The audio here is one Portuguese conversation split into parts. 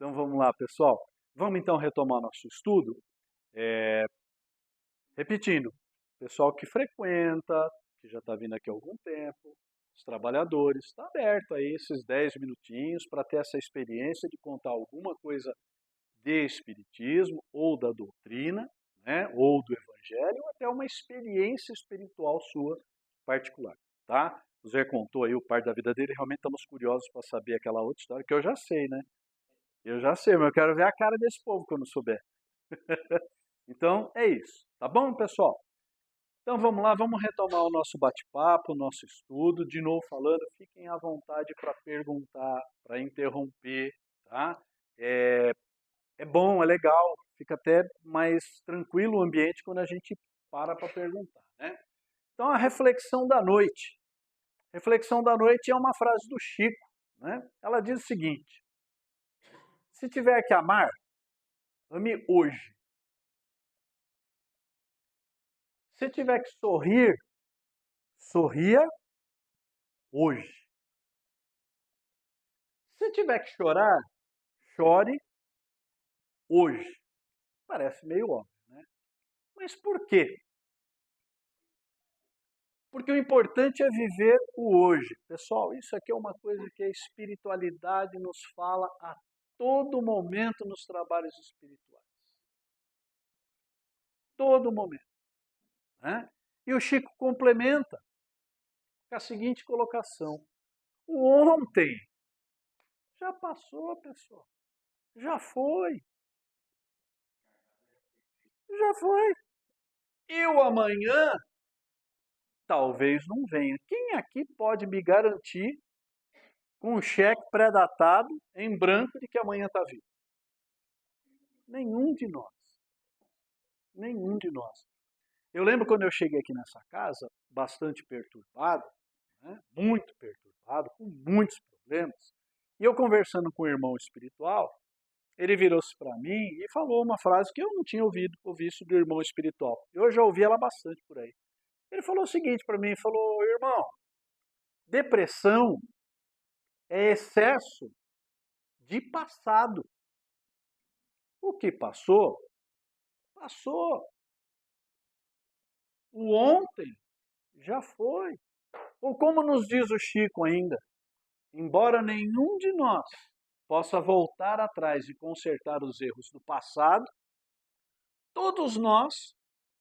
Então vamos lá, pessoal. Vamos então retomar nosso estudo. Repetindo, pessoal que frequenta, que já está vindo aqui há algum tempo, os trabalhadores, está aberto aí esses 10 minutinhos para ter essa experiência de contar alguma coisa de espiritismo ou da doutrina, né, ou do evangelho, ou até uma experiência espiritual sua particular, tá? O Zé contou aí o parte da vida dele, realmente estamos curiosos para saber aquela outra história que eu já sei, né? Eu já sei, mas eu quero ver a cara desse povo quando souber. Então, é isso. Tá bom, pessoal? Então, vamos lá, vamos retomar o nosso bate-papo, o nosso estudo. De novo falando, fiquem à vontade para perguntar, para interromper, tá? É bom, é legal, fica até mais tranquilo o ambiente quando a gente para perguntar, né? Então, a reflexão da noite. Reflexão da noite é uma frase do Chico, né? Ela diz o seguinte: se tiver que amar, ame hoje. Se tiver que sorrir, sorria hoje. Se tiver que chorar, chore hoje. Parece meio óbvio, né? Mas por quê? Porque o importante é viver o hoje. Pessoal, isso aqui é uma coisa que a espiritualidade nos fala a todo momento nos trabalhos espirituais. Todo momento, né? E o Chico complementa com a seguinte colocação: o ontem já passou, pessoal. Já foi. Já foi. E o amanhã talvez não venha. Quem aqui pode me garantir com um cheque pré-datado em branco de que amanhã está vivo? Nenhum de nós. Nenhum de nós. Eu lembro quando eu cheguei aqui nessa casa, bastante perturbado, né? Muito perturbado, com muitos problemas. E eu conversando com o irmão espiritual, ele virou-se para mim e falou uma frase que eu não tinha ouvido do irmão espiritual. Eu já ouvi ela bastante por aí. Ele falou o seguinte para mim, falou: irmão, depressão é excesso de passado. O que passou, passou. O ontem já foi. Ou como nos diz o Chico ainda, embora nenhum de nós possa voltar atrás e consertar os erros do passado, todos nós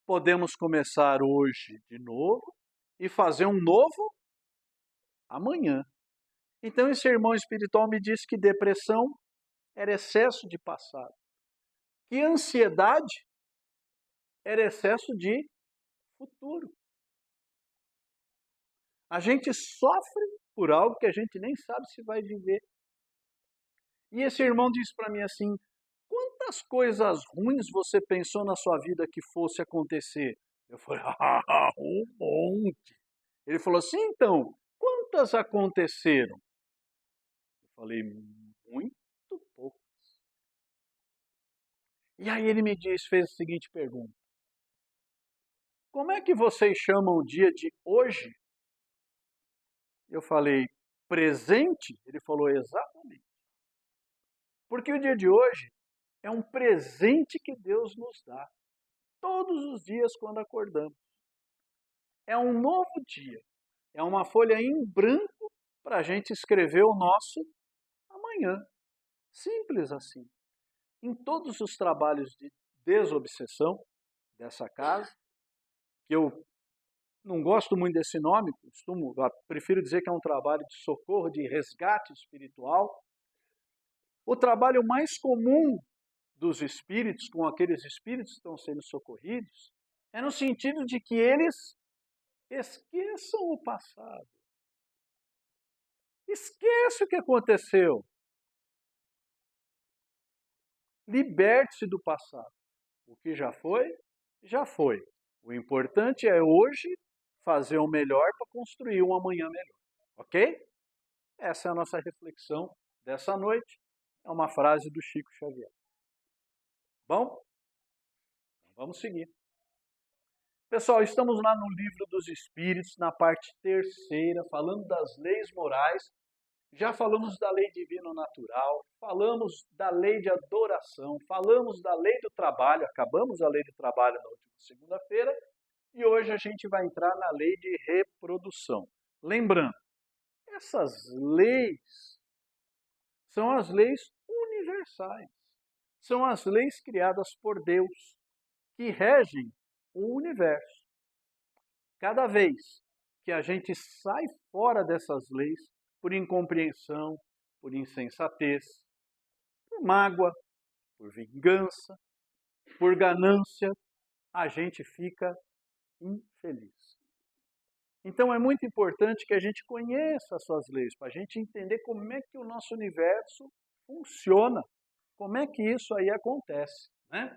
podemos começar hoje de novo e fazer um novo amanhã. Então esse irmão espiritual me disse que depressão era excesso de passado, que ansiedade era excesso de futuro. A gente sofre por algo que a gente nem sabe se vai viver. E esse irmão disse para mim assim: quantas coisas ruins você pensou na sua vida que fosse acontecer? Eu falei: um monte. Ele falou assim: então, quantas aconteceram? Eu falei: muito poucas. E aí ele me disse, fez a seguinte pergunta: como é que vocês chamam o dia de hoje? Eu falei: presente? Ele falou: exatamente. Porque o dia de hoje é um presente que Deus nos dá. Todos os dias quando acordamos. É um novo dia. É uma folha em branco para a gente escrever o nosso amanhã. Simples assim. Em todos os trabalhos de desobsessão dessa casa, que eu não gosto muito desse nome, prefiro dizer que é um trabalho de socorro, de resgate espiritual. O trabalho mais comum dos espíritos com aqueles espíritos que estão sendo socorridos é no sentido de que eles esqueçam o passado. Esqueça o que aconteceu. Liberte-se do passado. O que já foi, já foi. O importante é hoje fazer o melhor para construir um amanhã melhor. Ok? Essa é a nossa reflexão dessa noite. É uma frase do Chico Xavier. Bom? Vamos seguir. Pessoal, estamos lá no Livro dos Espíritos, na parte terceira, falando das leis morais. Já falamos da lei divino-natural, falamos da lei de adoração, falamos da lei do trabalho, acabamos a lei do trabalho na última segunda-feira, e hoje a gente vai entrar na lei de reprodução. Lembrando, essas leis são as leis universais, são as leis criadas por Deus, que regem o universo. Cada vez que a gente sai fora dessas leis, por incompreensão, por insensatez, por mágoa, por vingança, por ganância, a gente fica infeliz. Então é muito importante que a gente conheça as suas leis, para a gente entender como é que o nosso universo funciona, como é que isso aí acontece, né?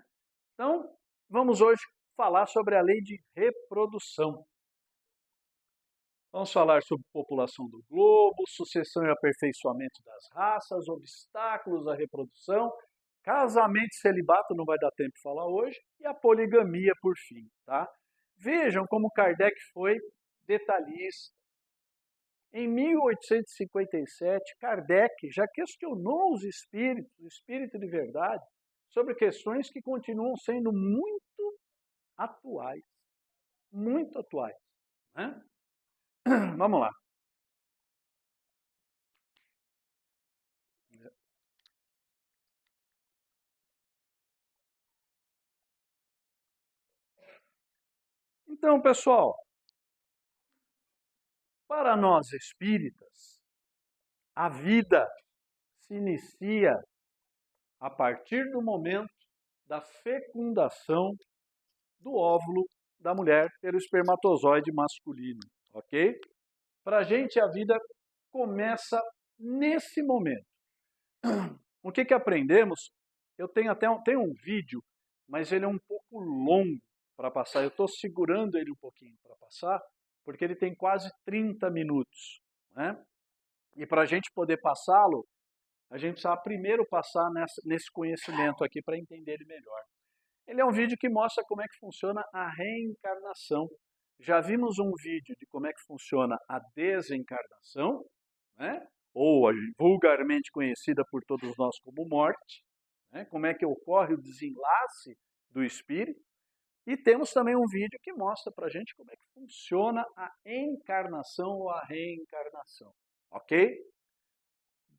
Então, vamos hoje falar sobre a lei de reprodução. Vamos falar sobre população do globo, sucessão e aperfeiçoamento das raças, obstáculos à reprodução, casamento e celibato, não vai dar tempo de falar hoje, e a poligamia por fim, tá? Vejam como Kardec foi detalhista. Em 1857, Kardec já questionou os espíritos, o espírito de verdade, sobre questões que continuam sendo muito atuais, né? Vamos lá. Então, pessoal, para nós espíritas, a vida se inicia a partir do momento da fecundação do óvulo da mulher pelo espermatozoide masculino, ok? Para a gente, a vida começa nesse momento. O que aprendemos? Eu tenho até um vídeo, mas ele é um pouco longo para passar. Eu estou segurando ele um pouquinho para passar, porque ele tem quase 30 minutos, né? E para a gente poder passá-lo, a gente precisa primeiro passar nesse conhecimento aqui para entender ele melhor. Ele é um vídeo que mostra como é que funciona a reencarnação. Já vimos um vídeo de como é que funciona a desencarnação, né? Ou vulgarmente conhecida por todos nós como morte, né? Como é que ocorre o desenlace do espírito. E temos também um vídeo que mostra para a gente como é que funciona a encarnação ou a reencarnação, ok?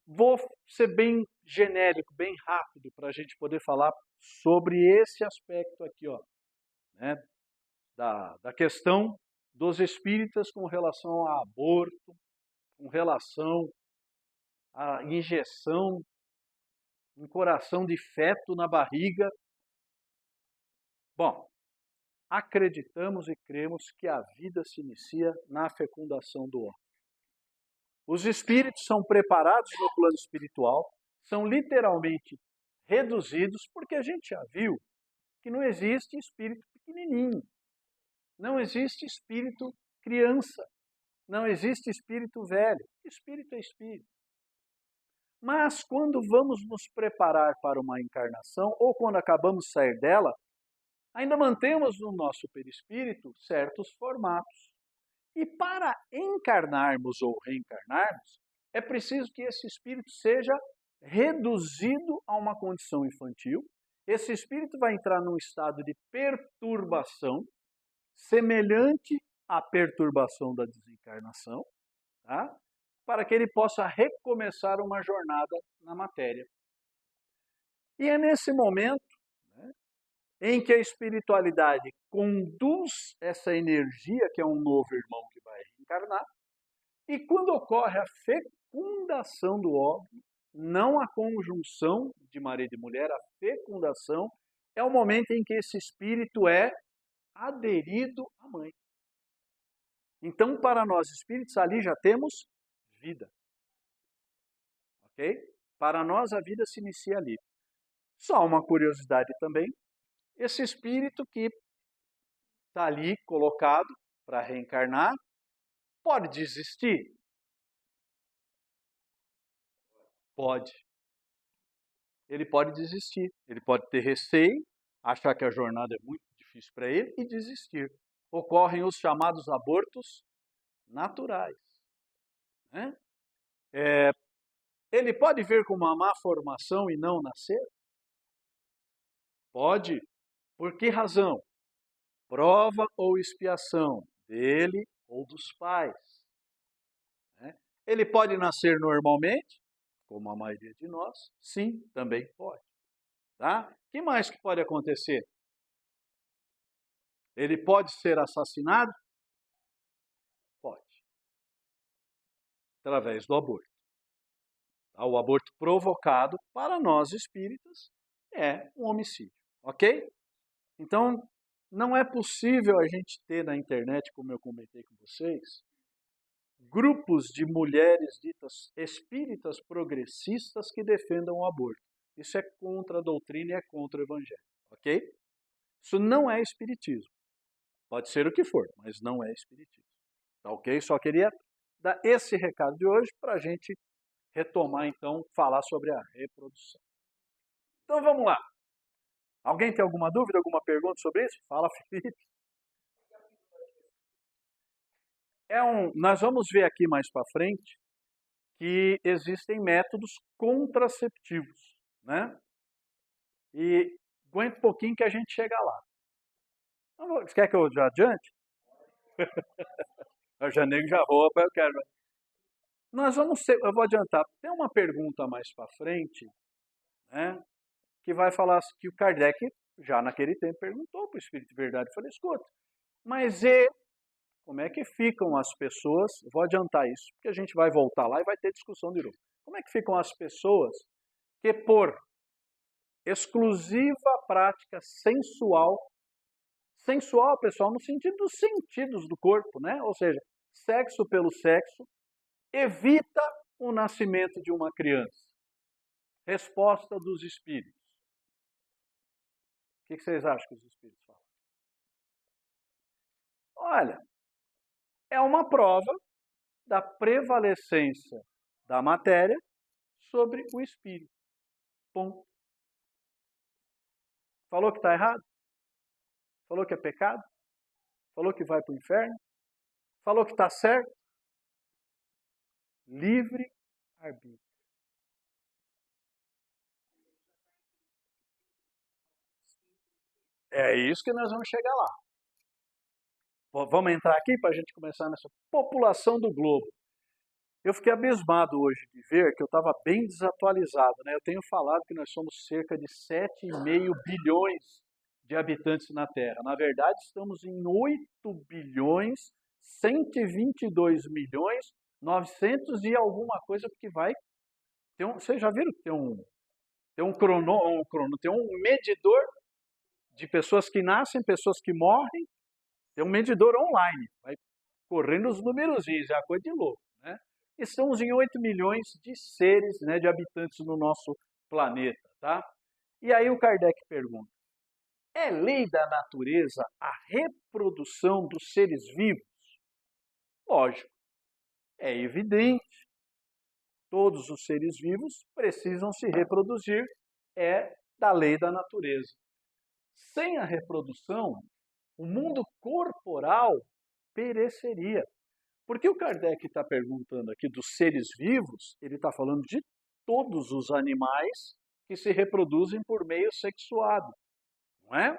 Vou ser bem genérico, bem rápido, para a gente poder falar sobre esse aspecto aqui, ó, né, da questão dos espíritas com relação a aborto, com relação à injeção em coração de feto na barriga. Bom, acreditamos e cremos que a vida se inicia na fecundação do homem. Os espíritos são preparados no plano espiritual, são literalmente reduzidos, porque a gente já viu que não existe espírito pequenininho, não existe espírito criança, não existe espírito velho. Espírito é espírito. Mas quando vamos nos preparar para uma encarnação, ou quando acabamos de sair dela, ainda mantemos no nosso perispírito certos formatos. E para encarnarmos ou reencarnarmos, é preciso que esse espírito seja reduzido a uma condição infantil. Esse espírito vai entrar num estado de perturbação, semelhante à perturbação da desencarnação, tá? Para que ele possa recomeçar uma jornada na matéria. E é nesse momento, né, em que a espiritualidade conduz essa energia, que é um novo irmão que vai reencarnar, e quando ocorre a fecundação do óvulo, não a conjunção de marido e mulher, a fecundação, é o momento em que esse espírito é aderido à mãe. Então, para nós espíritos, ali já temos vida. Ok? Para nós, a vida se inicia ali. Só uma curiosidade também, esse espírito que está ali colocado para reencarnar, pode desistir? Pode. Ele pode desistir, ele pode ter receio, achar que a jornada é muito difícil para ele e desistir. Ocorrem os chamados abortos naturais, né? Ele pode vir com uma má formação e não nascer? Pode. Por que razão? Prova ou expiação dele ou dos pais. Né? Ele pode nascer normalmente, como a maioria de nós? Sim, também pode. Tá? O que mais que pode acontecer? Ele pode ser assassinado? Pode. Através do aborto. Tá? O aborto provocado, para nós espíritas, é um homicídio. Ok? Então, não é possível a gente ter na internet, como eu comentei com vocês, grupos de mulheres ditas espíritas progressistas que defendam o aborto. Isso é contra a doutrina e é contra o evangelho. Ok? Isso não é espiritismo. Pode ser o que for, mas não é espiritismo. Tá ok? Só queria dar esse recado de hoje para a gente retomar, então, falar sobre a reprodução. Então, vamos lá. Alguém tem alguma dúvida, alguma pergunta sobre isso? Fala, Felipe. Nós vamos ver aqui mais para frente que existem métodos contraceptivos, né? E aguenta um pouquinho que a gente chega lá. Você quer que eu já adiante? Eu já nego já roupa, eu quero. Eu vou adiantar. Tem uma pergunta mais para frente, né? Que vai falar que o Kardec, já naquele tempo, perguntou para o Espírito de Verdade. Eu falei, escuta, mas como é que ficam as pessoas? Vou adiantar isso, porque a gente vai voltar lá e vai ter discussão de novo. Como é que ficam as pessoas que, por exclusiva prática sensual, pessoal, no sentido dos sentidos do corpo, né? Ou seja, sexo pelo sexo, evita o nascimento de uma criança? Resposta dos espíritos. O que vocês acham que os espíritos falam? Olha, é uma prova da prevalecência da matéria sobre o espírito. Ponto. Falou que está errado? Falou que é pecado? Falou que vai para o inferno? Falou que está certo? Livre arbítrio. É isso que nós vamos chegar lá. Vamos entrar aqui para a gente começar nessa população do globo. Eu fiquei abismado hoje de ver que eu estava bem desatualizado, né? Eu tenho falado que nós somos cerca de 7,5 bilhões de habitantes na Terra. Na verdade, estamos em 8 bilhões, 122 milhões, 900 e alguma coisa, porque vai... vocês já viram que tem um medidor de pessoas que nascem, pessoas que morrem, tem um medidor online, vai correndo os numerozinhos, é a coisa de louco, né? Estamos em 8 milhões de seres, né, de habitantes no nosso planeta, tá? E aí o Kardec pergunta, é lei da natureza a reprodução dos seres vivos? Lógico, é evidente. Todos os seres vivos precisam se reproduzir, é da lei da natureza. Sem a reprodução, o mundo corporal pereceria. Porque o Kardec está perguntando aqui dos seres vivos, ele está falando de todos os animais que se reproduzem por meio sexuado, não é?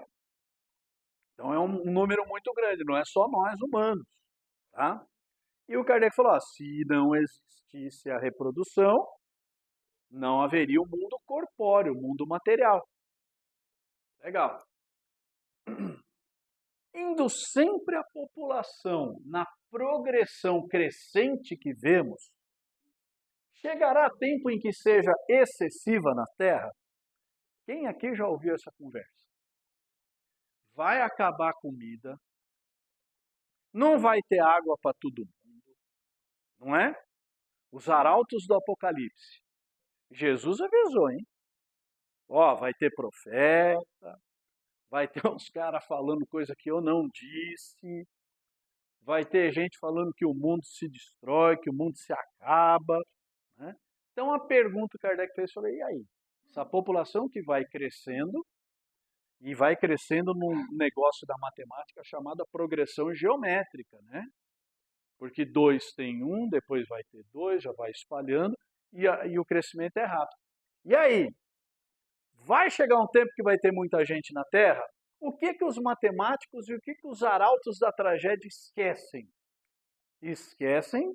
Então é um número muito grande, não é só nós humanos, tá? E o Kardec falou, se não existisse a reprodução, não haveria o mundo corpóreo, o mundo material. Legal. Indo sempre a população na progressão crescente que vemos, chegará tempo em que seja excessiva na Terra? Quem aqui já ouviu essa conversa? Vai acabar a comida, não vai ter água para todo mundo, não é? Os arautos do Apocalipse. Jesus avisou, hein? Vai ter profeta, vai ter uns caras falando coisa que eu não disse, vai ter gente falando que o mundo se destrói, que o mundo se acaba, né? Então a pergunta que Kardec fez, eu falei, e aí? Essa população que vai crescendo, e vai crescendo num negócio da matemática chamada progressão geométrica, né? Porque 2 tem 1, depois vai ter 2, já vai espalhando, e o crescimento é rápido. E aí, vai chegar um tempo que vai ter muita gente na Terra? O que os matemáticos e o que os arautos da tragédia esquecem? Esquecem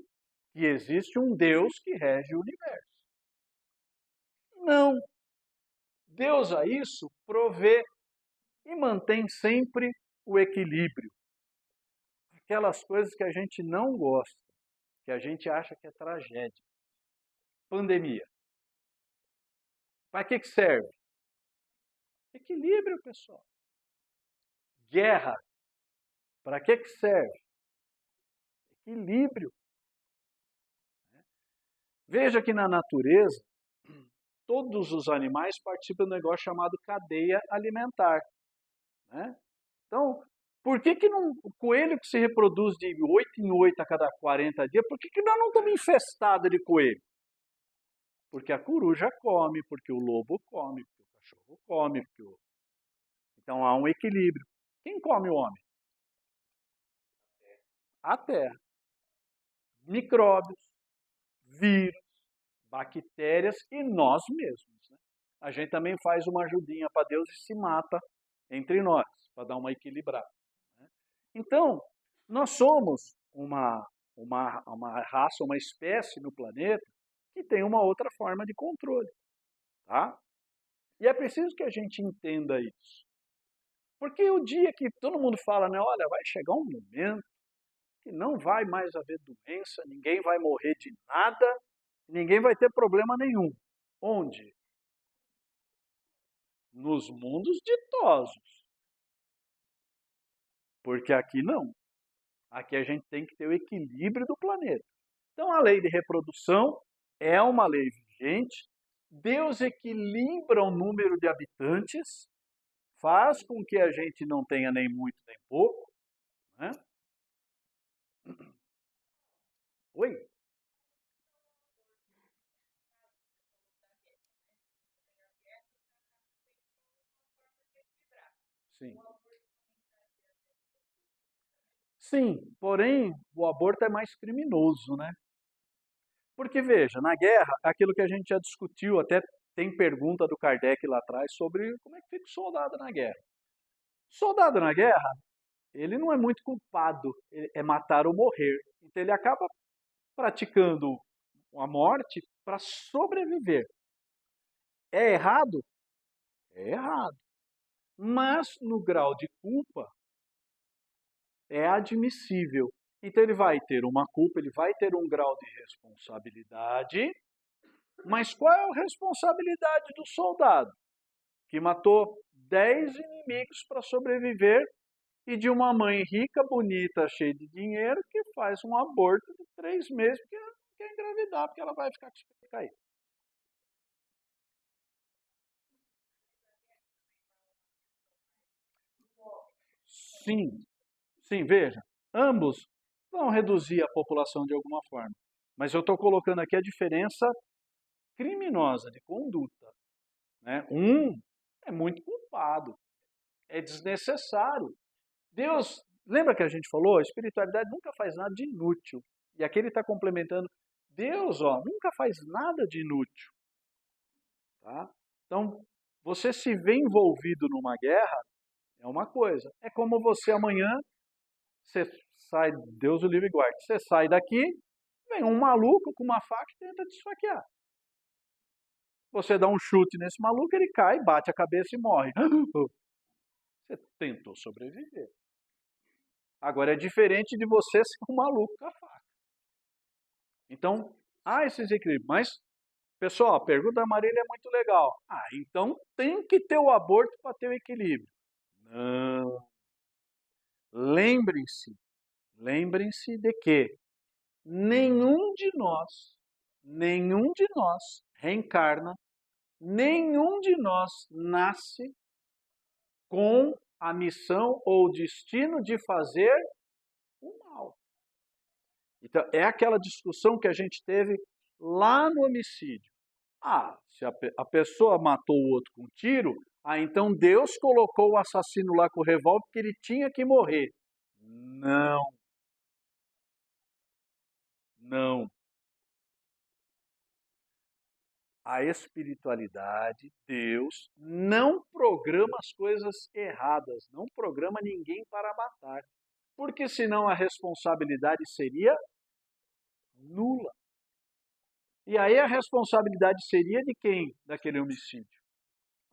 que existe um Deus que rege o universo. Não. Deus a isso provê e mantém sempre o equilíbrio. Aquelas coisas que a gente não gosta, que a gente acha que é tragédia. Pandemia. Para que serve? Equilíbrio, pessoal. Guerra. Para que serve? Equilíbrio. Veja que na natureza, todos os animais participam de um negócio chamado cadeia alimentar. Né? Então, por que o coelho que se reproduz de 8 em 8 a cada 40 dias, por que nós não estamos infestados de coelho? Porque a coruja come, porque o lobo come, porque o cachorro come. Então há um equilíbrio. Quem come o homem? A terra. Micróbios, vírus, bactérias e nós mesmos. Né? A gente também faz uma ajudinha para Deus e se mata entre nós, para dar uma equilibrada. Né? Então, nós somos uma raça, uma espécie no planeta que tem uma outra forma de controle. Tá? E é preciso que a gente entenda isso. Porque o dia que todo mundo fala, né, olha, vai chegar um momento que não vai mais haver doença, ninguém vai morrer de nada, ninguém vai ter problema nenhum. Onde? Nos mundos ditosos. Porque aqui não. Aqui a gente tem que ter o equilíbrio do planeta. Então a lei de reprodução é uma lei vigente. Deus equilibra o número de habitantes, faz com que a gente não tenha nem muito nem pouco. Né? Oi? Sim. Sim, porém o aborto é mais criminoso, né? Porque veja, na guerra, aquilo que a gente já discutiu, até tem pergunta do Kardec lá atrás sobre como é que fica o soldado na guerra. O soldado na guerra, ele não é muito culpado, é matar ou morrer. Então ele acaba praticando a morte para sobreviver. É errado? É errado. Mas no grau de culpa é admissível. Então ele vai ter uma culpa, ele vai ter um grau de responsabilidade, mas qual é a responsabilidade do soldado? Que matou 10 inimigos para sobreviver e de uma mãe rica, bonita, cheia de dinheiro, que faz um aborto de 3 meses porque ela não quer engravidar, porque ela vai ficar com isso cair. Sim, sim, veja, ambos vão reduzir a população de alguma forma. Mas eu estou colocando aqui a diferença criminosa de conduta. Né? Um é muito culpado, é desnecessário. Deus, lembra que a gente falou? A espiritualidade nunca faz nada de inútil. E aqui ele está complementando. Deus, ó, nunca faz nada de inútil. Tá? Então, você se vê envolvido numa guerra é uma coisa. É como você amanhã, você sai, Deus o livre e guarde, você sai daqui, vem um maluco com uma faca e tenta te esfaquear. Você dá um chute nesse maluco, ele cai, bate a cabeça e morre. Você tentou sobreviver. Agora é diferente de você ser um maluco com a faca. Então, há esses equilíbrios. Mas, pessoal, a pergunta da Marília é muito legal. Ah, então tem que ter o aborto para ter o equilíbrio. Não. Lembrem-se, lembrem-se de que nenhum de nós reencarna, nenhum de nós nasce com a missão ou o destino de fazer o mal. Então, é aquela discussão que a gente teve lá no homicídio. Ah, se a pessoa matou o outro com um tiro, então Deus colocou o assassino lá com o revólver porque ele tinha que morrer. Não, não. A espiritualidade, Deus, não programa as coisas erradas, não programa ninguém para matar, porque senão a responsabilidade seria nula. E aí a responsabilidade seria de quem daquele homicídio?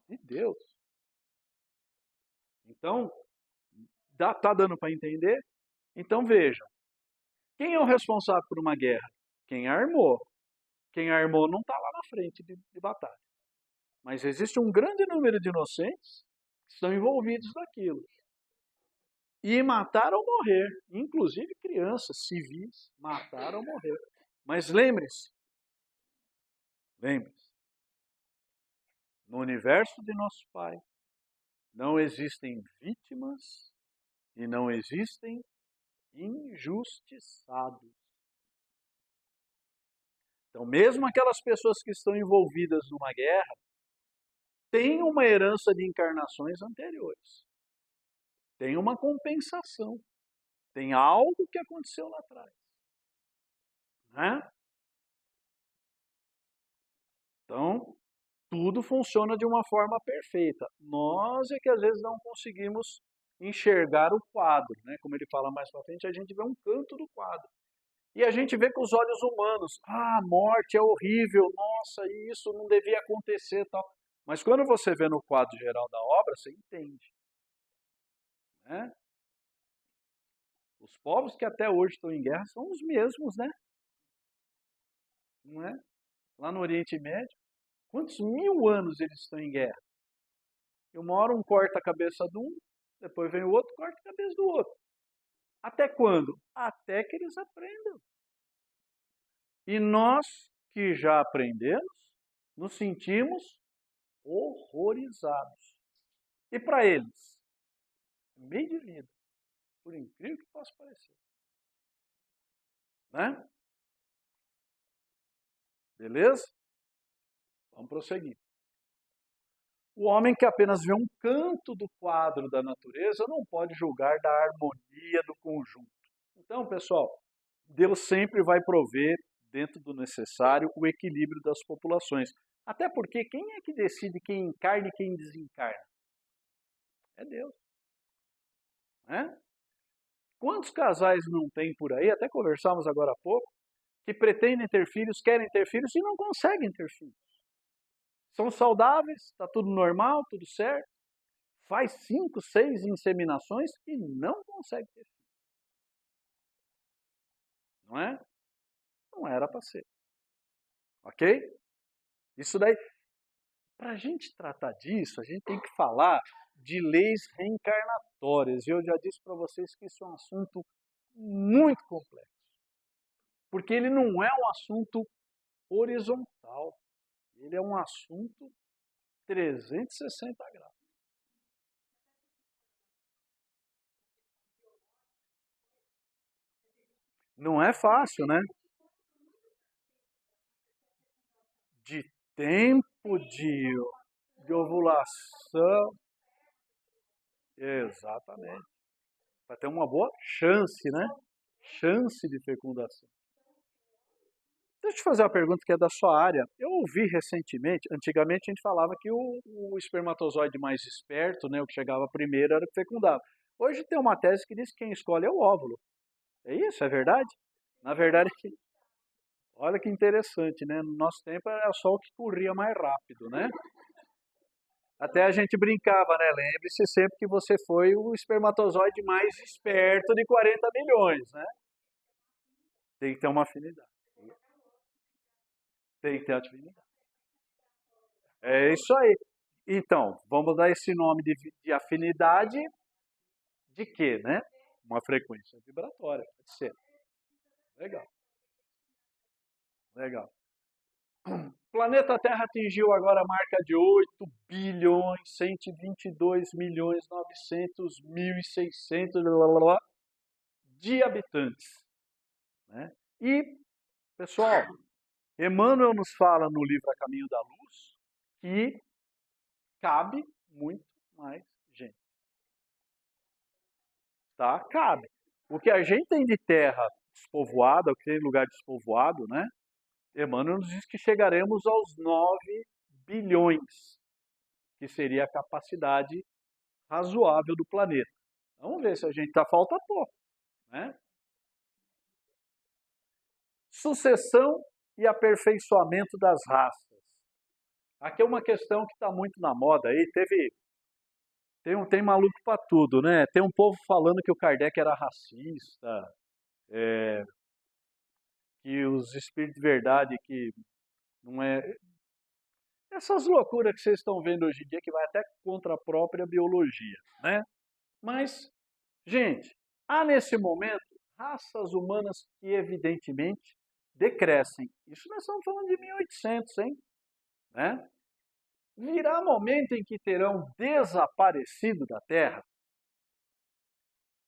De Deus. Então, tá dando para entender? Então vejam, quem é o responsável por uma guerra? Quem armou. Quem armou não está lá na frente de batalha. Mas existe um grande número de inocentes que estão envolvidos naquilo. E matar ou morrer, inclusive crianças, civis, matar ou morrer. Mas lembre-se, no universo de nosso Pai, não existem vítimas e não existem injustiçados. Então, mesmo aquelas pessoas que estão envolvidas numa guerra, têm uma herança de encarnações anteriores. Tem uma compensação. Tem algo que aconteceu lá atrás. Né? Então, tudo funciona de uma forma perfeita. Nós é que às vezes não conseguimos enxergar o quadro, né? Como ele fala mais para frente, a gente vê um canto do quadro. E a gente vê com os olhos humanos, a morte é horrível, nossa, isso não devia acontecer, tal. Mas quando você vê no quadro geral da obra, você entende. Né? Os povos que até hoje estão em guerra são os mesmos, né? Não é? Lá no Oriente Médio, quantos 1000 anos eles estão em guerra? E uma hora um corta a cabeça de um, depois vem o outro, corta a cabeça do outro. Até quando? Até que eles aprendam. E nós que já aprendemos, nos sentimos horrorizados. E para eles, meio de vida, por incrível que possa parecer. Né? Beleza? Vamos prosseguir. O homem que apenas vê um canto do quadro da natureza não pode julgar da harmonia do conjunto. Então, pessoal, Deus sempre vai prover, dentro do necessário, o equilíbrio das populações. Até porque quem é que decide quem encarna e quem desencarna? É Deus. Né? Quantos casais não tem por aí, até conversamos agora há pouco, que pretendem ter filhos, querem ter filhos e não conseguem ter filhos. São saudáveis, está tudo normal, tudo certo. Faz 5, 6 inseminações e não consegue ter filho. Não é? Não era para ser. Ok? Isso daí, para a gente tratar disso, a gente tem que falar de leis reencarnatórias. E eu já disse para vocês que isso é um assunto muito complexo. Porque ele não é um assunto horizontal. Ele é um assunto 360 graus. Não é fácil, né? De tempo de ovulação. Exatamente. Para ter uma boa chance, né? Chance de fecundação. Deixa eu te fazer uma pergunta que é da sua área. Eu ouvi recentemente, antigamente a gente falava que o espermatozoide mais esperto, né, o que chegava primeiro, era o que fecundava. Hoje tem uma tese que diz que quem escolhe é o óvulo. É isso? É verdade? Na verdade, olha que interessante, né? No nosso tempo era só o que corria mais rápido, né? Até a gente brincava, né? Lembre-se sempre que você foi o espermatozoide mais esperto de 40 milhões, né? Tem que ter uma afinidade. Tem que ter afinidade. É isso aí. Então, vamos dar esse nome de afinidade de quê, né? Uma frequência vibratória, pode ser. Legal, legal. O planeta Terra atingiu agora a marca de 8 bilhões, 122 milhões, 900 mil e 600 de habitantes. Né? E, pessoal, Emmanuel nos fala no livro A Caminho da Luz que cabe muito mais gente. Tá? Cabe. O que a gente tem de terra despovoada, o que tem lugar despovoado, né? Emmanuel nos diz que chegaremos aos 9 bilhões, que seria a capacidade razoável do planeta. Vamos ver se a gente está, falta pouco, né? Sucessão e aperfeiçoamento das raças. Aqui é uma questão que está muito na moda aí. Tem maluco para tudo, né? Tem um povo falando que o Kardec era racista, que os espíritos de verdade que não é. Essas loucuras que vocês estão vendo hoje em dia que vai até contra a própria biologia, né? Mas, gente, há nesse momento raças humanas que evidentemente decrescem. Isso nós estamos falando de 1800, hein? Né? Virá momento em que terão desaparecido da Terra?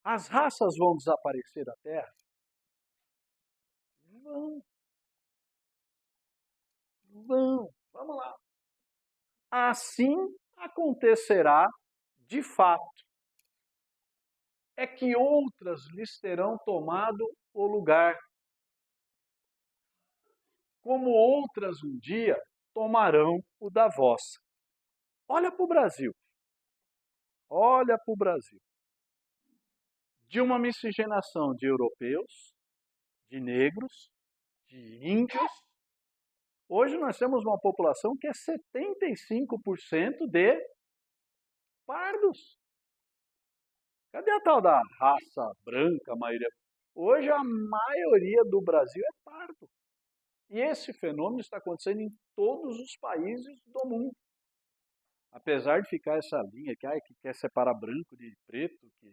As raças vão desaparecer da Terra? Vão. Vamos lá. Assim acontecerá de fato. É que outras lhes terão tomado o lugar, como outras um dia tomarão o da vossa. Olha para o Brasil. Olha para o Brasil. De uma miscigenação de europeus, de negros, de índios, hoje nós temos uma população que é 75% de pardos. Cadê a tal da raça branca, a maioria? Hoje a maioria do Brasil é pardo. E esse fenômeno está acontecendo em todos os países do mundo. Apesar de ficar essa linha que quer separar branco de preto, que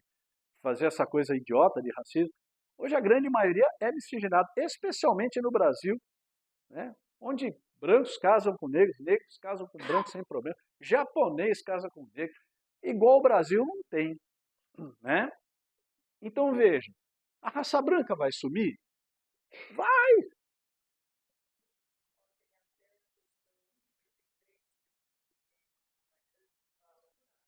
fazer essa coisa idiota de racismo, hoje a grande maioria é miscigenada, especialmente no Brasil, né? Onde brancos casam com negros, negros casam com brancos sem problema, japonês casa com negro, igual o Brasil não tem, né? Então veja, a raça branca vai sumir? Vai!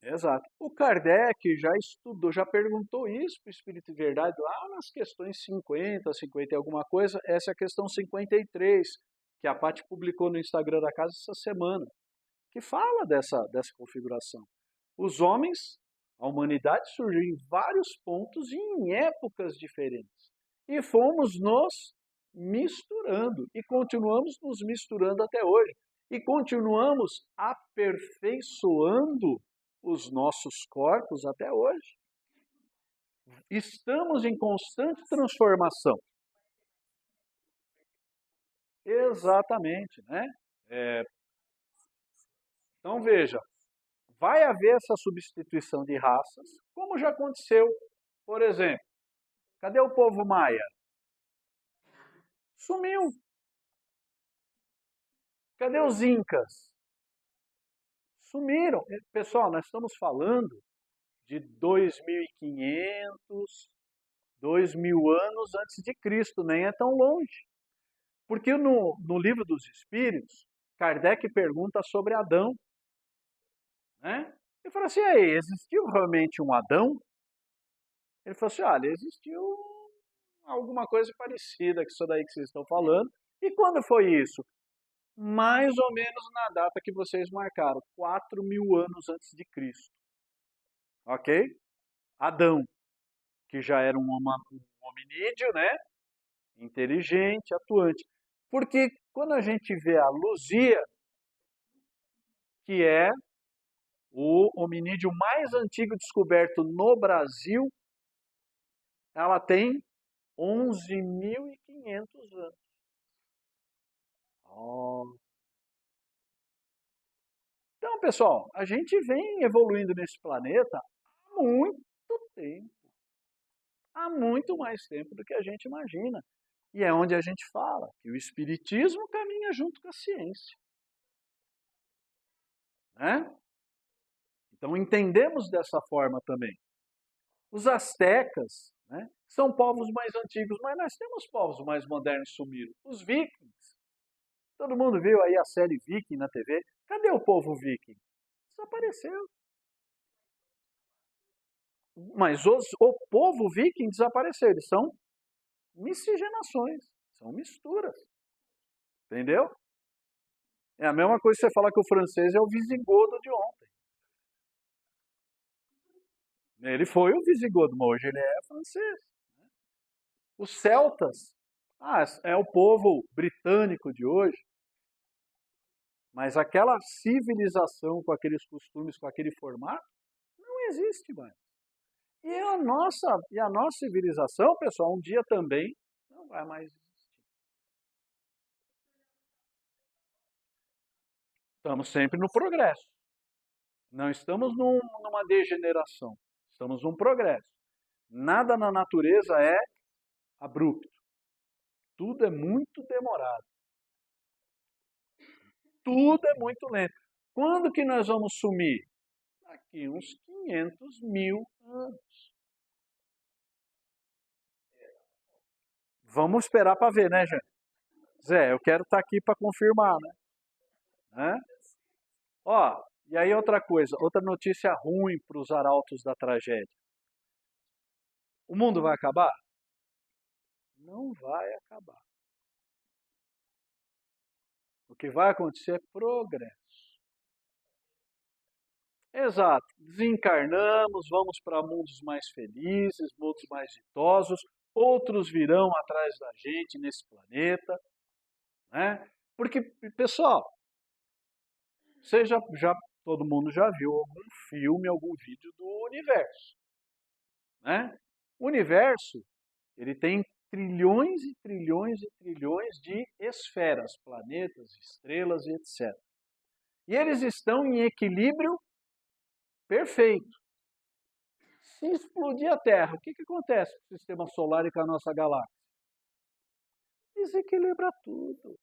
Exato. O Kardec já estudou, já perguntou isso para o Espírito de Verdade lá nas questões 50, 50 e alguma coisa. Essa é a questão 53, que a Paty publicou no Instagram da casa essa semana, que fala dessa configuração. Os homens, a humanidade surgiu em vários pontos e em épocas diferentes. E fomos nos misturando e continuamos nos misturando até hoje. E continuamos aperfeiçoando os nossos corpos até hoje. Estamos em constante transformação. Exatamente, né? Então veja, vai haver essa substituição de raças, como já aconteceu. Por exemplo, cadê o povo maia? Sumiu. Cadê os incas? Sumiram. Pessoal, nós estamos falando de 2.500, 2.000 anos antes de Cristo, nem é tão longe. Porque no livro dos Espíritos, Kardec pergunta sobre Adão. Né? Ele fala assim, aí, existiu realmente um Adão? Ele falou assim, olha, existiu alguma coisa parecida com isso daí que vocês estão falando. E quando foi isso? Mais ou menos na data que vocês marcaram, 4.000 anos antes de Cristo. Ok? Adão, que já era um hominídeo, né? Inteligente, atuante. Porque quando a gente vê a Luzia, que é o hominídeo mais antigo descoberto no Brasil, ela tem 11.500 anos. Oh. Então, pessoal, a gente vem evoluindo nesse planeta há muito tempo. Há muito mais tempo do que a gente imagina. E é onde a gente fala que o Espiritismo caminha junto com a ciência. Né? Então entendemos dessa forma também. Os astecas, né, são povos mais antigos, mas nós temos povos mais modernos que sumiram. Os vikings. Todo mundo viu aí a série Viking na TV. Cadê o povo viking? Desapareceu. Mas o povo viking desapareceu. Eles são miscigenações, são misturas. Entendeu? É a mesma coisa que você falar que o francês é o visigodo de ontem. Ele foi o visigodo, mas hoje ele é francês. Os celtas, é o povo britânico de hoje, mas aquela civilização com aqueles costumes, com aquele formato, não existe mais. E a nossa civilização, pessoal, um dia também não vai mais existir. Estamos sempre no progresso. Não estamos numa degeneração. Estamos num progresso. Nada na natureza é abrupto. Tudo é muito demorado. Tudo é muito lento. Quando que nós vamos sumir? Daqui uns 500 mil anos. Vamos esperar para ver, né, gente? Zé, eu quero estar aqui para confirmar, né? Ó, e aí outra coisa, outra notícia ruim para os arautos da tragédia. O mundo vai acabar? Não vai acabar. O que vai acontecer é progresso. Exato. Desencarnamos, vamos para mundos mais felizes, mundos mais ditosos, outros virão atrás da gente nesse planeta, né? Porque, pessoal, todo mundo já viu algum filme, algum vídeo do universo, né? O universo, ele tem trilhões e trilhões e trilhões de esferas, planetas, estrelas e etc. E eles estão em equilíbrio perfeito. Se explodir a Terra, o que acontece com o sistema solar e com a nossa galáxia? Desequilibra tudo.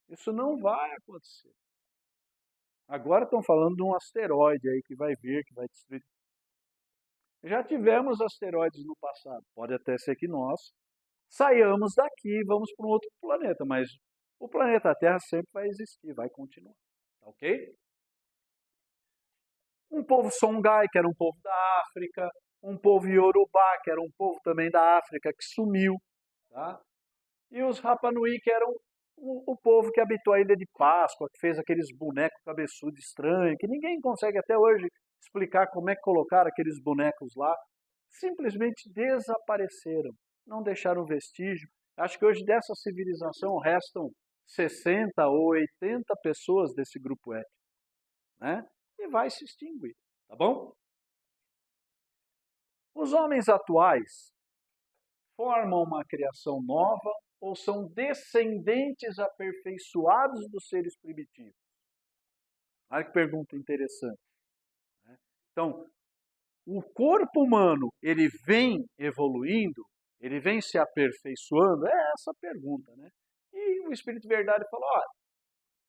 Isso não vai acontecer. Agora estão falando de um asteroide aí que vai vir, que vai destruir. Já tivemos asteroides no passado. Pode até ser que nós saiamos daqui e vamos para um outro planeta, mas o planeta Terra sempre vai existir, vai continuar. Tá ok? Um povo Songhai, que era um povo da África, um povo Yorubá, que era um povo também da África, que sumiu. Tá? E os Rapa Nui, que eram o povo que habitou a Ilha de Páscoa, que fez aqueles bonecos cabeçudos estranhos, que ninguém consegue até hoje explicar como é que colocaram aqueles bonecos lá. Simplesmente desapareceram, não deixaram vestígio. Acho que hoje dessa civilização restam 60 ou 80 pessoas desse grupo étnico, né? E vai se extinguir, tá bom? Os homens atuais formam uma criação nova ou são descendentes aperfeiçoados dos seres primitivos? Olha que pergunta interessante. Né? Então, o corpo humano, ele vem evoluindo, ele vem se aperfeiçoando? É essa a pergunta, né? E o Espírito Verdade falou, olha,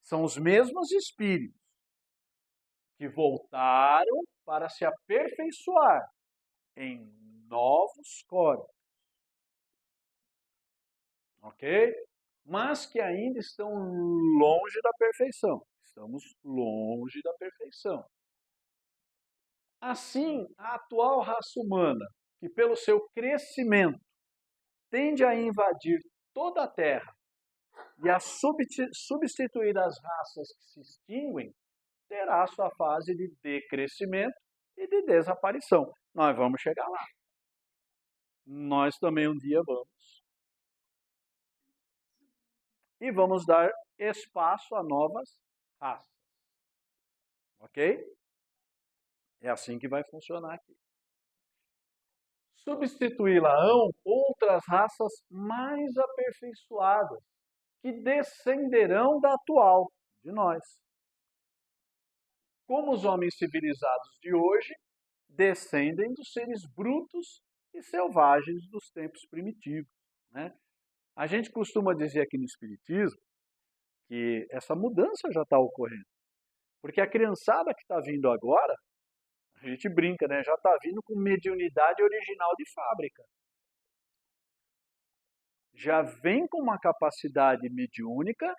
são os mesmos espíritos que voltaram para se aperfeiçoar em novos corpos. Ok? Mas que ainda estão longe da perfeição. Estamos longe da perfeição. Assim, a atual raça humana, que pelo seu crescimento tende a invadir toda a Terra e a substituir as raças que se extinguem, terá sua fase de decrescimento e de desaparição. Nós vamos chegar lá. Nós também um dia vamos. E vamos dar espaço a novas raças. Ok? É assim que vai funcionar aqui. Substituí-la-ão outras raças mais aperfeiçoadas, que descenderão da atual, de nós. Como os homens civilizados de hoje descendem dos seres brutos e selvagens dos tempos primitivos, né? A gente costuma dizer aqui no Espiritismo que essa mudança já está ocorrendo. Porque a criançada que está vindo agora, a gente brinca, né? Já está vindo com mediunidade original de fábrica. Já vem com uma capacidade mediúnica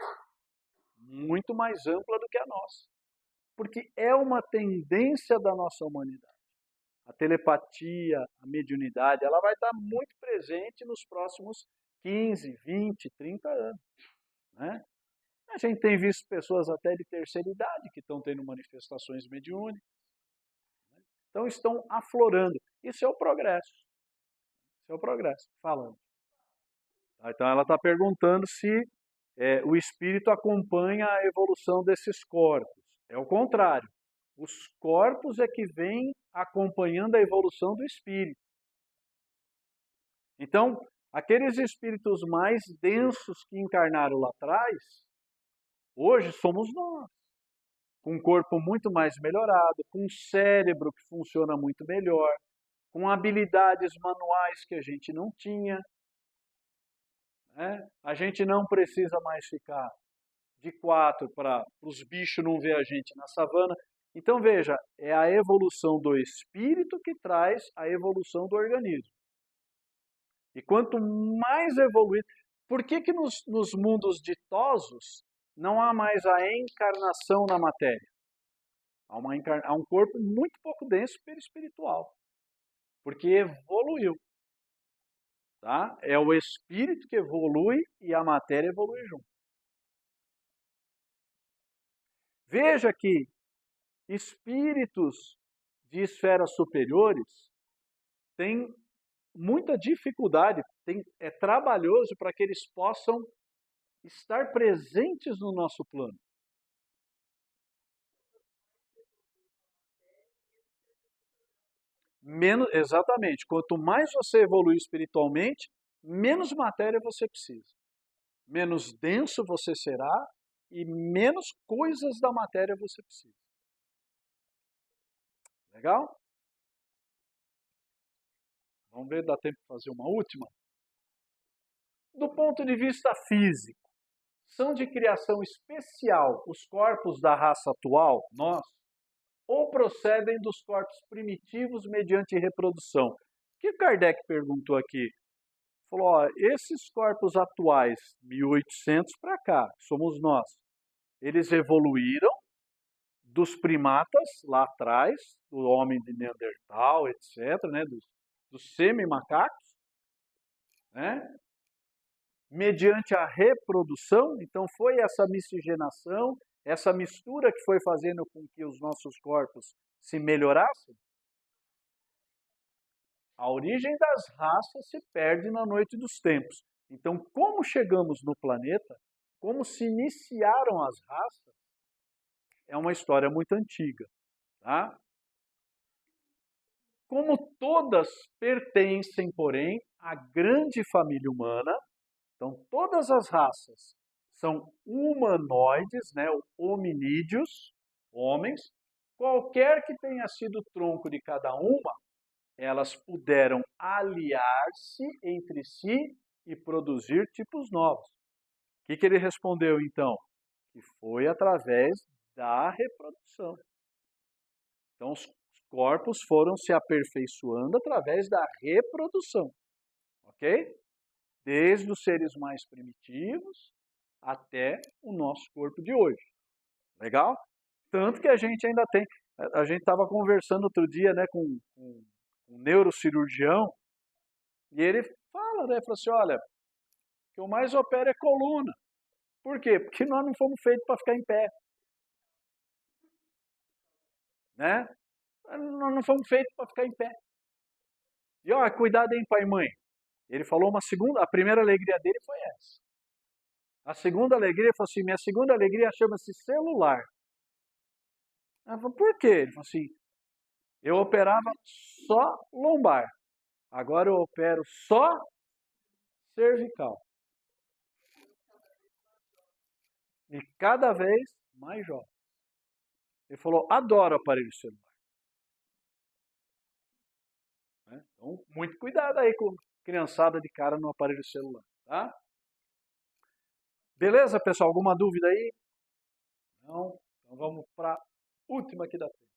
muito mais ampla do que a nossa. Porque é uma tendência da nossa humanidade. A telepatia, a mediunidade, ela vai estar muito presente nos próximos 15, 20, 30 anos. né? A gente tem visto pessoas até de terceira idade que estão tendo manifestações mediúnicas. Então estão aflorando. Isso é o progresso. Isso é o progresso. Falando. Então ela está perguntando se o espírito acompanha a evolução desses corpos. É o contrário. Os corpos é que vêm acompanhando a evolução do espírito. Então, aqueles espíritos mais densos que encarnaram lá atrás, hoje somos nós. Com um corpo muito mais melhorado, com um cérebro que funciona muito melhor, com habilidades manuais que a gente não tinha. Né? A gente não precisa mais ficar de 4 para os bichos não ver a gente na savana. Então veja, é a evolução do espírito que traz a evolução do organismo. E quanto mais evoluído... Por que nos mundos ditosos não há mais a encarnação na matéria? Há um corpo muito pouco denso perispiritual. Porque evoluiu. Tá? É o espírito que evolui e a matéria evolui junto. Veja que espíritos de esferas superiores têm muita dificuldade, é trabalhoso para que eles possam estar presentes no nosso plano. Exatamente. Quanto mais você evolui espiritualmente, menos matéria você precisa. Menos denso você será e menos coisas da matéria você precisa. Legal? Vamos ver, dá tempo de fazer uma última? Do ponto de vista físico, são de criação especial os corpos da raça atual, nós, ou procedem dos corpos primitivos mediante reprodução? O que Kardec perguntou aqui? Falou, ó, esses corpos atuais, 1800 para cá, somos nós, eles evoluíram dos primatas lá atrás, do homem de Neandertal, etc., né, dos semi-macacos, né, mediante a reprodução. Então foi essa miscigenação, essa mistura que foi fazendo com que os nossos corpos se melhorassem. A origem das raças se perde na noite dos tempos. Então, como chegamos no planeta, como se iniciaram as raças, é uma história muito antiga. Tá? Como todas pertencem, porém, à grande família humana, então todas as raças são humanoides, né, hominídeos, homens, qualquer que tenha sido o tronco de cada uma, elas puderam aliar-se entre si e produzir tipos novos. O que ele respondeu então? Que foi através da reprodução. Então os corpos foram se aperfeiçoando através da reprodução. Ok? Desde os seres mais primitivos até o nosso corpo de hoje. Legal? Tanto que a gente ainda tem... A gente estava conversando outro dia, né, com um neurocirurgião, e ele fala, né, falou assim, olha, o que eu mais opero é coluna. Por quê? Porque nós não fomos feitos para ficar em pé. Né? Nós não fomos feitos para ficar em pé. E ó, cuidado, hein, pai e mãe. Ele falou a primeira alegria dele foi essa. A segunda alegria, ele falou assim, minha segunda alegria chama-se celular. Eu falei, por quê? Ele falou assim, eu operava só lombar. Agora eu opero só cervical. E cada vez mais jovem. Ele falou, adoro aparelho celular. Então, muito cuidado aí com criançada de cara no aparelho celular, tá? Beleza, pessoal? Alguma dúvida aí? Não? Então vamos para a última aqui da tela.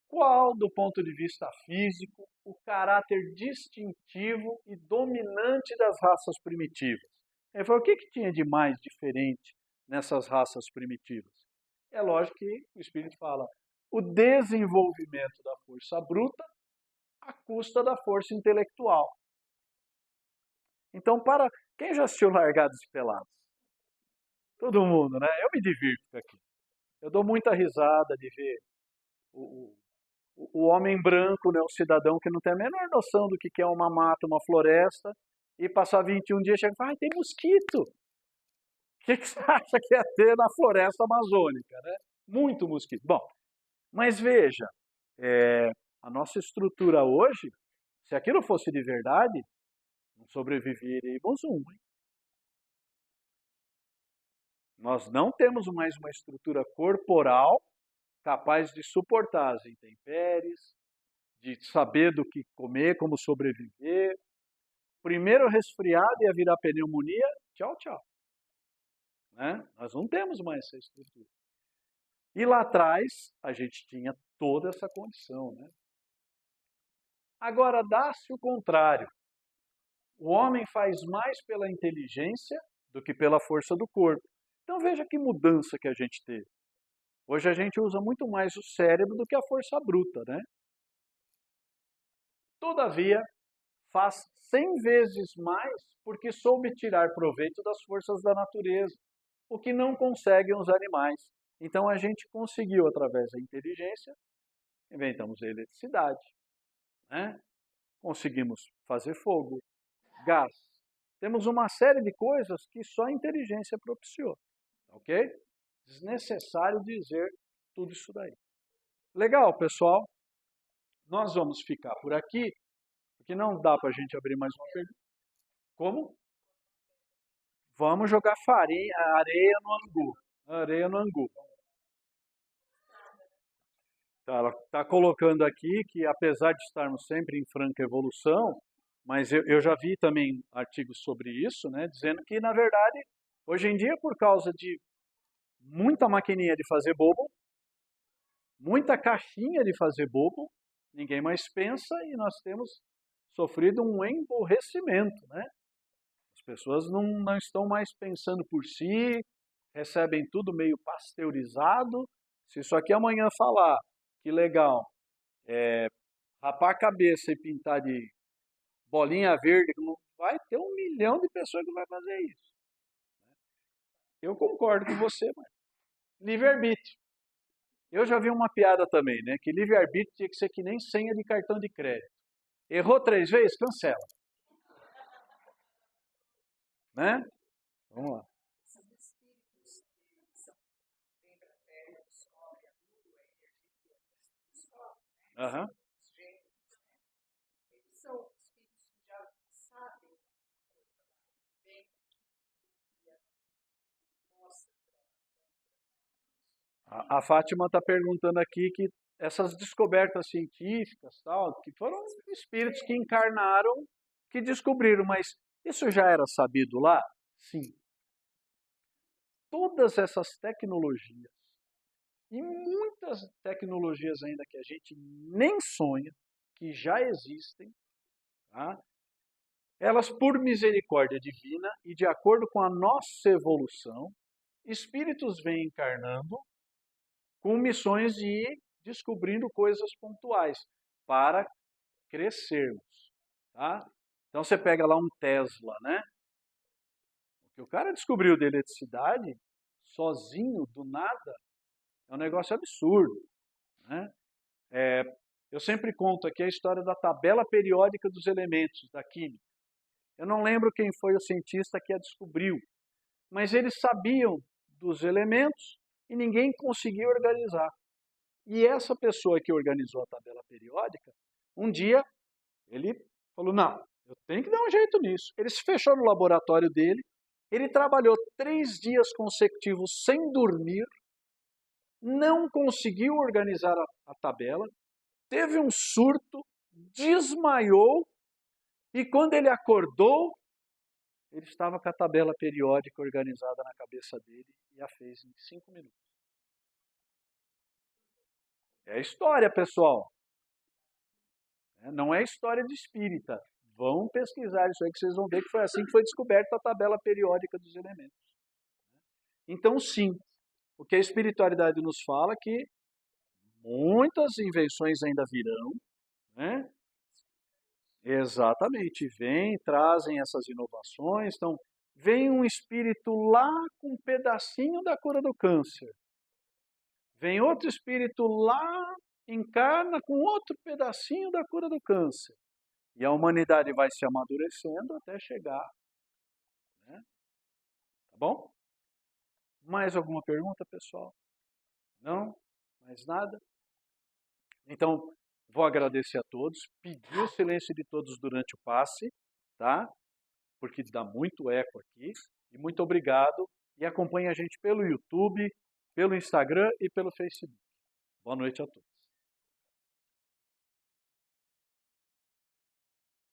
Qual, do ponto de vista físico, o caráter distintivo e dominante das raças primitivas? Ele falou, o que tinha de mais diferente nessas raças primitivas? É lógico que o Espírito fala, o desenvolvimento da força bruta à custa da força intelectual. Então, para quem já assistiu Largados e Pelados? Todo mundo, né? Eu me divirto aqui. Eu dou muita risada de ver o, o homem branco, né, o cidadão que não tem a menor noção do que é uma mata, uma floresta, e passar 21 dias e chega e fala, tem mosquito. O que você acha que ia ter na floresta amazônica, né? Muito mosquito. Bom, mas veja, a nossa estrutura hoje, se aquilo fosse de verdade, não sobreviveríamos um. Hein? Nós não temos mais uma estrutura corporal capaz de suportar as intempéries, de saber do que comer, como sobreviver. Primeiro resfriado ia virar pneumonia, tchau, tchau. Né? Nós não temos mais essa estrutura. E lá atrás, a gente tinha toda essa condição. Né? Agora, dá-se o contrário. O homem faz mais pela inteligência do que pela força do corpo. Então veja que mudança que a gente teve. Hoje a gente usa muito mais o cérebro do que a força bruta, né? Todavia, faz 100 vezes mais porque soube tirar proveito das forças da natureza, o que não conseguem os animais. Então a gente conseguiu, através da inteligência, inventamos a eletricidade, né? Conseguimos fazer fogo, gás. Temos uma série de coisas que só a inteligência propiciou, ok? Desnecessário dizer tudo isso daí. Legal, pessoal? Nós vamos ficar por aqui, porque não dá para a gente abrir mais uma pergunta. Como? Vamos jogar farinha, areia no angu. Areia no angu. Tá, ela está colocando aqui que, apesar de estarmos sempre em franca evolução, mas eu já vi também artigos sobre isso, né, dizendo que, na verdade, hoje em dia, por causa de muita maquininha de fazer bobo, muita caixinha de fazer bobo, ninguém mais pensa e nós temos sofrido um emborrecimento, né? As pessoas não estão mais pensando por si, recebem tudo meio pasteurizado. Se isso aqui amanhã falar, que legal, rapar a cabeça e pintar de bolinha verde, vai ter 1 milhão de pessoas que vai fazer isso. Eu concordo com você, mas livre-arbítrio. Eu já vi uma piada também, né? Que livre-arbítrio tinha que ser que nem senha de cartão de crédito. Errou 3 vezes? Cancela. Né? Vamos lá. Aham. A Fátima está perguntando aqui que essas descobertas científicas, tal, que foram espíritos que encarnaram, que descobriram, mas isso já era sabido lá? Sim. Todas essas tecnologias, e muitas tecnologias ainda que a gente nem sonha, que já existem, tá? Elas, por misericórdia divina e de acordo com a nossa evolução, espíritos vêm encarnando com missões de ir descobrindo coisas pontuais para crescermos, tá? Então você pega lá um Tesla, né? O que o cara descobriu de eletricidade, sozinho, do nada, é um negócio absurdo, né? Eu sempre conto aqui a história da tabela periódica dos elementos da química. Eu não lembro quem foi o cientista que a descobriu, mas eles sabiam dos elementos e ninguém conseguiu organizar. E essa pessoa que organizou a tabela periódica, um dia ele falou, não, eu tenho que dar um jeito nisso. Ele se fechou no laboratório dele, ele trabalhou 3 dias consecutivos sem dormir, não conseguiu organizar a tabela, teve um surto, desmaiou, e quando ele acordou, ele estava com a tabela periódica organizada na cabeça dele e a fez em 5 minutos. É a história, pessoal. Não é história de espírita. Vão pesquisar isso aí que vocês vão ver que foi assim que foi descoberta a tabela periódica dos elementos. Então, sim, o que a espiritualidade nos fala é que muitas invenções ainda virão, né? Exatamente, vêm, trazem essas inovações. Então, vem um espírito lá com um pedacinho da cura do câncer. Vem outro espírito lá, encarna com outro pedacinho da cura do câncer. E a humanidade vai se amadurecendo até chegar. Né? Tá bom? Mais alguma pergunta, pessoal? Não? Mais nada? Então, vou agradecer a todos, pedir o silêncio de todos durante o passe, tá? Porque dá muito eco aqui. E muito obrigado. E acompanhe a gente pelo YouTube, pelo Instagram e pelo Facebook. Boa noite a todos.